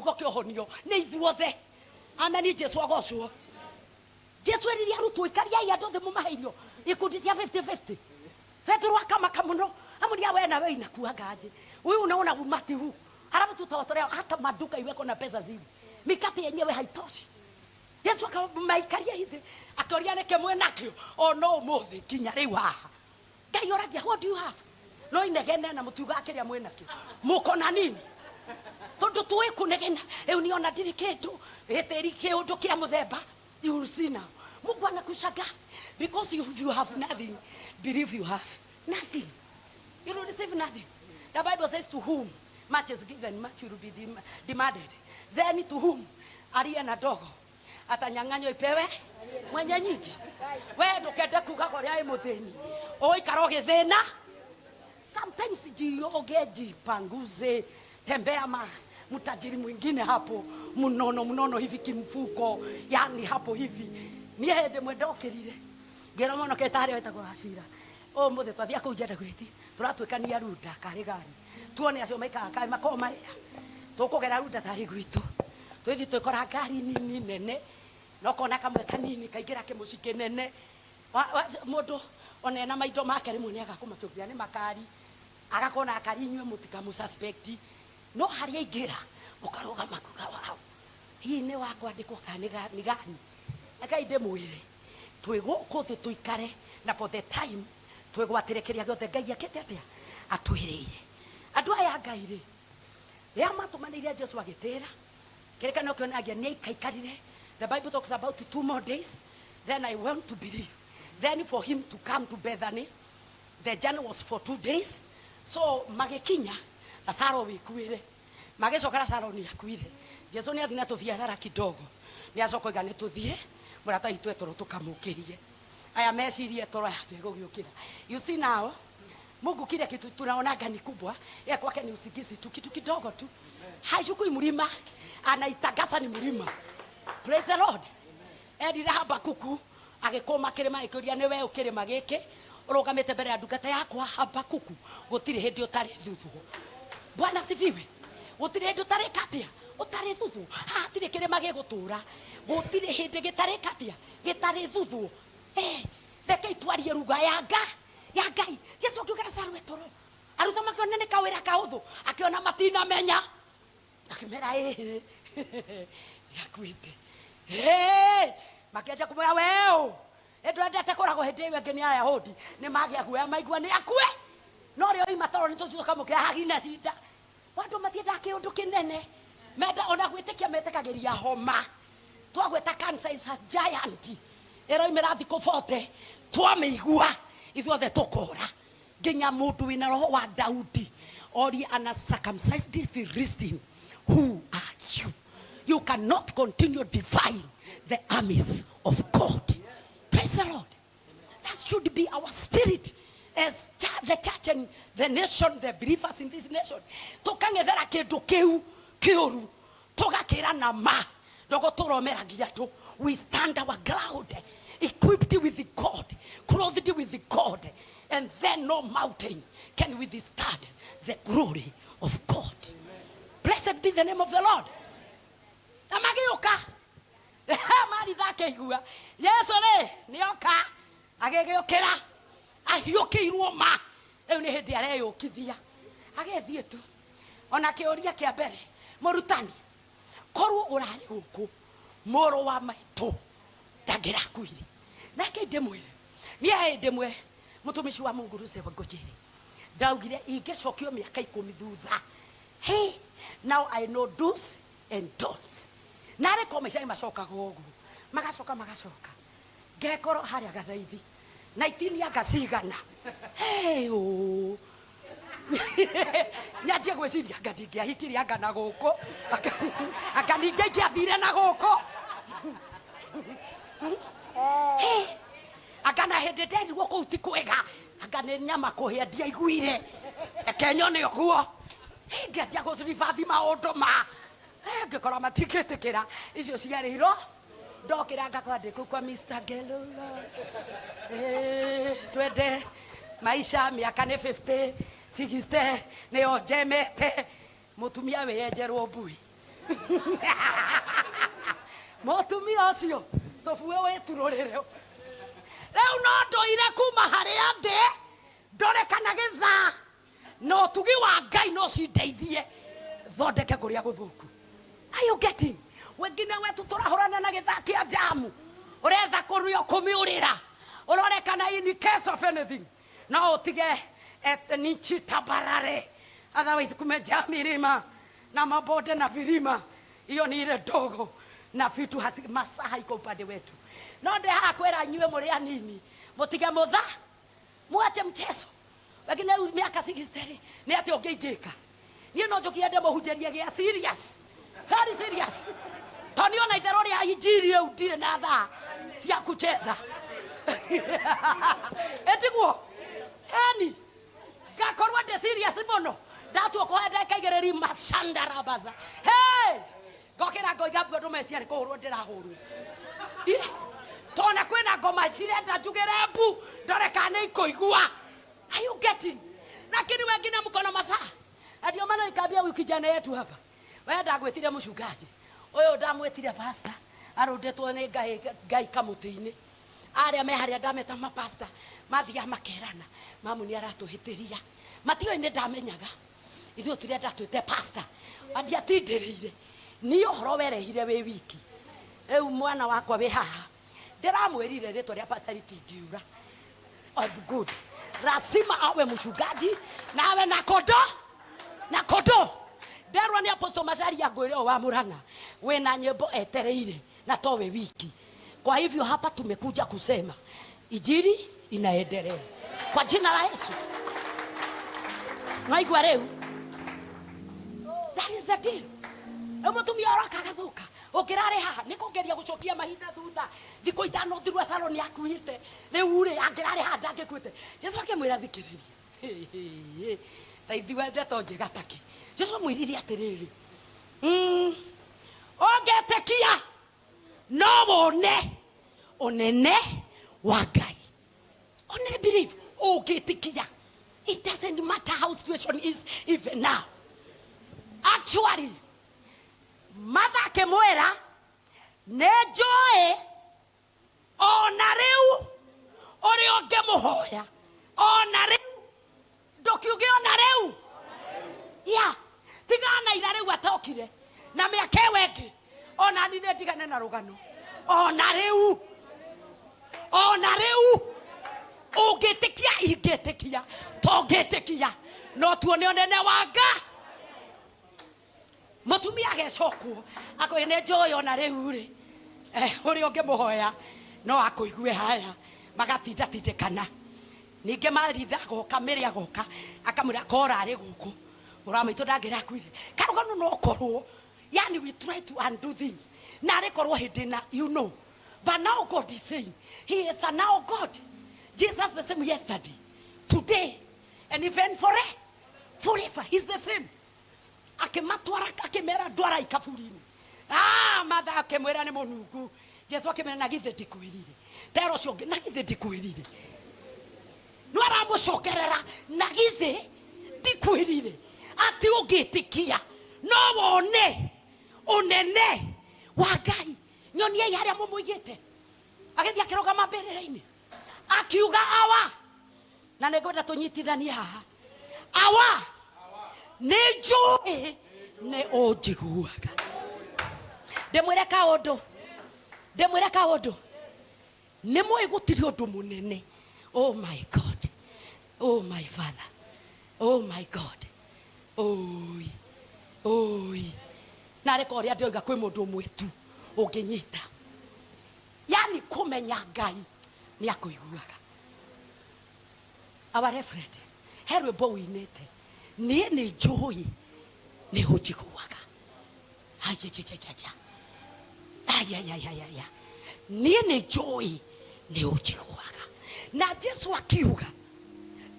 kiugo kiohonio ni ithuothe ameni Jesu agocwo Jesu eriria rutu ikaria ya ndothe mumaheirio ikundi cia 50-50 Petro akamaka muno amunia wewe na wewe inakuangaje wewe unaona umati huu halafu tutawatolea hata maduka iweko na pesa zile mikate yenyewe haitoshi Yesu akamaikaria hivi akoria neke mwenakio no muthi kinya riu haha Ngai oragia what do you have no inegene na mutuga akiria mwenakio muko na nini tondu tuwe kunegena uniona ndiri kindu eteri kiundu kia muthemba you will see now Mungu anakushaga because you have nothing believe you have nothing you will receive nothing the Bible says to whom much is given much will be demanded then to whom aliye na dogo atanyang'anywa ipewe mwenye nyingi wewe ndukende kuga kwa ria mutheni oikaro githina sometimes jiogeji panguze tembea mtajiri mwingine hapo munono hivi kimfuko yani hapo hivi ni hende mwendokerire ngero mono ketare weta kurashira muthe twathia ku jenda gwiti turatwikania ruda kari gani tuone acio maika kai makoma maria tukugera ruda tari gwitu twithi twikora gari nini nene nokona kamwe kanini kaigira kimucike nene mundu onena maido make rimwe ni agakumatukria ni makari agakona akari nywe mutika mu suspect no hari ingira ukaroga makuga wao hii ni wako andiko ni gani akaide mwire twiguko tuikare na for the time twigwatirekeria gothe Ngai akete atia atwirire andu aya Ngai ri ya matumanire Jesu agitera kerekana kyo nagia ni kaikarire the Bible talks about 2 more days then I want to believe then for him to come to Bethany the journey was for 2 days so magikinya Lazaro wikuire magecoka Lazaro ni akuire Jesu ni athina tu biashara kidogo ni acoko igane tuthie murata itwe toro tukamukirie aya mecirie toro yabe gugiukira you see now Mungu kile kitu tunaona gani kubwa ya kwake ni usikizi tu kitu kidogo tu haishukui mlima anaitagasa ni mlima praise the Lord edira Habakuku agikoma kirima ikuria ni wewe ukirima giki urugamite mbere ya ndungata yakwa Habakuku gutire hindi utari thuthu Bwana sifiwe gutire hindi utari katia utari thuthu hatire kirima gigutura gutire hindi gitari katia gitari thuthu reke itwarie ruga ya Ngai Jesu akiugera sarwe toro arutha makiona ni kawira kahuthu akiona matina menya akimera yakwite makiaja kumwira weo ndwendete korago hindi iwe ngeni aya hodi ni magia guya maigua ni akue no rio imatoro ni tutuka mukia hagina cida wandu matienda kiundu kinene menda ona gwitikia metekagiria homa twagweta cancer is a giant ero imerathi kufote twameigua ithuothe tukora nginya mundu wina roho wa Daudi ori ana circumcised Philistine who are you cannot continue defying the armies of God. Praise the Lord. That should be our spirit as the church and the nation, the believers in this nation. Tukangethera kindu kiu kiuru tugakira na ma dogo turomera giatu we stand our ground equipped with God, clothed with God, and then no mountain can withstand the glory of God. Blessed be the name of the Lord. Amagioka mari thake igua Yesu le nioka agegeokera ahiokirwo ma eu ni hindi areyukithia agethie tu ona kiuria kia mbere murutani korwo urari guku moro wa maitu ndagira kuire nake ndemwire ni ndemwe mutumishi wa Mungu ruse bagojeri ndaugire ingecokio miaka 10 thutha hey now I know do's and don'ts nare komeshani macoka gogu magacoka gekoro haria gathaithi 19 ya gasigana hey o nyaje gweciria ngadingia hikiri anga na guko akaninge kiathire na guko akana hende ndeni guko utikwega akane nyama kuhia ndia iguire ekenyo ni oguo ngatia guthrifathi maundu ma ngikora matikitikira icio ciariro ndokira ngakwandika kwa Mr. Gelula twende maisha miaka ni 50 60 ni ojemete mutumia we enjerwo mbui Motumia acio tofue weturorere reu no ndoire kuma haria ndi ndore kana githa no tugi wa Ngai no cindeithie thondeke kuria guthuku. Are you getting? Wengine wetu turahorana na githa kia jamu uretha kurio kumiurira urore kana in case of anything no utige nichi tabarare otherwise kumeja milima na mabonde na vilima hiyo ni ile dogo na vitu masaha iko upande wetu no nde hakwera nywe muri anini mutige mutha muache mchezo wengine miaka 60 ni ati ongeigika ni no njokiende muhunjia gia serious very serious toni ona ithero ria injiri udire na tha cia kucheza etiguo eni gakorwa de serious muno datu okoenda kaigereri mashandara baza hey gokera ngoiga bwo mecia ni kuhurwo ndirahurwo tona kwina ngoma cirenda njugire mbu ndore kana ikoigua. Are you getting? Lakini wengine mkono masaa ndio maana nikambia huyu kijana yetu hapa wenda gwetire mchungaji uyu ndamwetire pastor arundetwo ni Ngai kamutini aria me haria ndameta ma pastor mathia makerana mamu ni aratuhitiria matio ine ndamenyaga ithuo turenda twite pastor andia tindirire ni ohoro werehire we wiki eu mwana wakwa we haha ndiramwirire ritwa ria pastor ritingiura good lazima awe mchungaji na awe na kodo nderwa ni apostle Mashari ya Ngoro wa Muranga wena nyimbo etereire na towe wiki. Kwa hivyo hapa tumekuja kusema injili inaendelea kwa jina la Yesu. Naigwa leo that is the deal. Umutumia araka gathuka ukirare haha nikugeria gucokia mahinda thutha thiko ithano thirwa salon yakuite reure angirare haha ndangikuite Jesu akimwira thikiriria taithiwe ndeto njega take Jesu mwiriri atiriri ongetekia no wone onene wa Ngai only believe ongetekia. It doesn't matter how situation is even now. Actually mother kemwera nejoe ona riu ori ongemuhoya ona riu ndokiuge ona riu ya tigana ira riu atokire na miake wengi ona nine ndigane na rugano ona riu ungetikia ingetekia tongetekia no tuone onene wanga mutumia agecokwo akoine njoyo na riu ri uri ongemuhoya no akoigue haya magatinda tindekana ninge maritha goka miri agoka akamura kora ri guku uramaito ndagira kwire karugano no korwo yani we try to undo things na rekorwo hidina you know but now God is saying he is a now God. Jesus the same yesterday today and even forever he's the same. Akimatwara akimera ndwara ikafurini matha akimwera ni munungu Jesu akimera na githe ndikwirire tero cionge na githe ndikwirire no aramucokerera na githe ndikwirire ati ungitikia no wone unene wa Ngai nyonie haria mumuigite agithia akirogama mbere-ini akiuga awa na negwenda tunyitithania haha awa nejoe ne ojiguaga ndemwira kaundu ni moi gutiri undu munene. Oh my God, oh my Father, oh my God, oi na rekoria ndoiga kwi mundu mwetu unginyita yani kumenya Ngai ni akuiguaga. Our reverend herwe bo winete nie ni joy ni hojiguaga ya nie ni joy ni hojiguaga na Jesu akiuga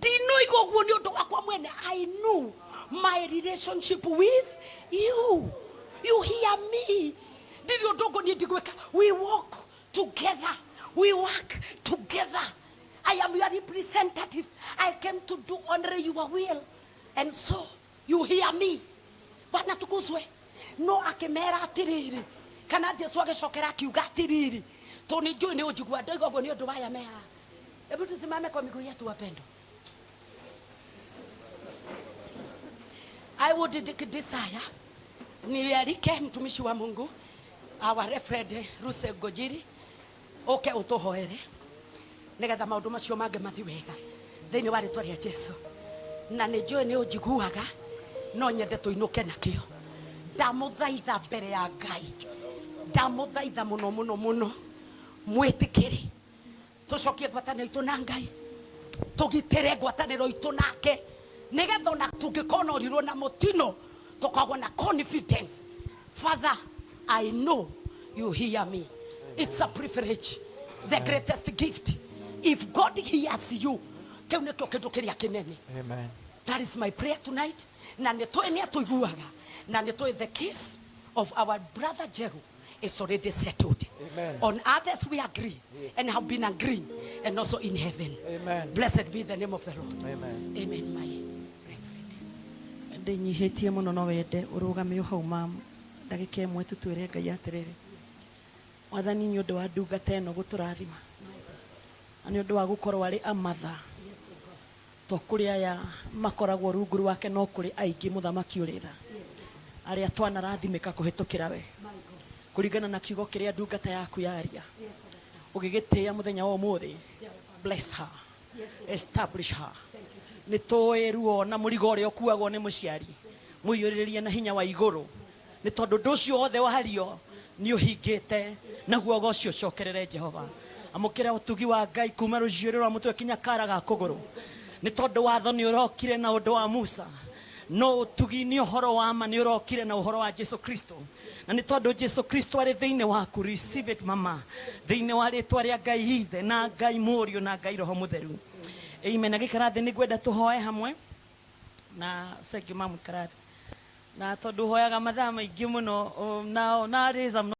dino igogwo ni undu wakwa mwene. I know my relationship with you hear me did undu ni ndigweka we walk together, we work together. I am your representative. I came to do only your will. And so, you hear me. Bwana tukuzwe. no akimera atiriri kana Jesu agicokera akiuga atiriri to ni njui ni unjigua ndoiga guo ni undu waya meha. Hebu tusimame kwa miguu yetu wapendo. I would desire nialike mtumishi wa Mungu our Reverend Ruse Gojiri oke utuhoere nigetha maundu macio mange mathi wega thiini wa ritwa ria Jesu. Na ni njui ni unjiguaga no nyende tuinuke nakio. Ndamuthaitha mbere ya Ngai, ndamuthaitha muno muno muno Muitikire tucokie ngwataniro itu na Ngai, tugitire ngwataniro itu nake nigetha na tungikona urirwo na mutino tukagwa na confidence. Father, I know you hear me. It's a privilege, the greatest gift. If God hears you, kiu nikio kindu kiria kinene. Amen. That is my prayer tonight. Na nitoi ni atuiguaga na nitoi the case of our brother Njeru is already settled. Amen. On others we agree, yes, and have been agreeing, and also in heaven. Amen. Blessed be the name of the Lord. Amen. Amen. My nyihetie muno no wende urugame uhauma ndagika imwe tutwire Ngai atiriri wathani ni undu wa ndungata eno guturathima ani undu wa gukorwo ari amatha to kuri aya makoragwo rungu rwake no kuri aingi muthamaki uritha aria twanarathimika kuhitukira we kuringana na kiugo kiria ndungata yaku yaria ugigitia muthenya wa umuthi. Bless her, establish her. Ni toe ruo na murigo uri okuagwo ni muciari muiyuririe na hinya wa iguru ni tondu nducio othe wario ni uhingite na guogo cio cokerere Jehova. Amukire utugi wa Ngai kuma ruciuri rwa mutwe kinya kara ga kuguru ni tondu watho ni urokire na undu wa Musa no utugi ni uhoro wa ma ni urokire na uhoro wa Jesu Kristo. Na ni tondu Jesu Kristo ari thiine waku, receive it mama, thiine wa ritwa ria Ngai Ithe na Ngai Murio na Ngai Roho Mutheru. Amen. Agikarathi ni gwenda tuhoe hamwe na segi mamu karathi na tondu hoyaga mathaa maingi muno na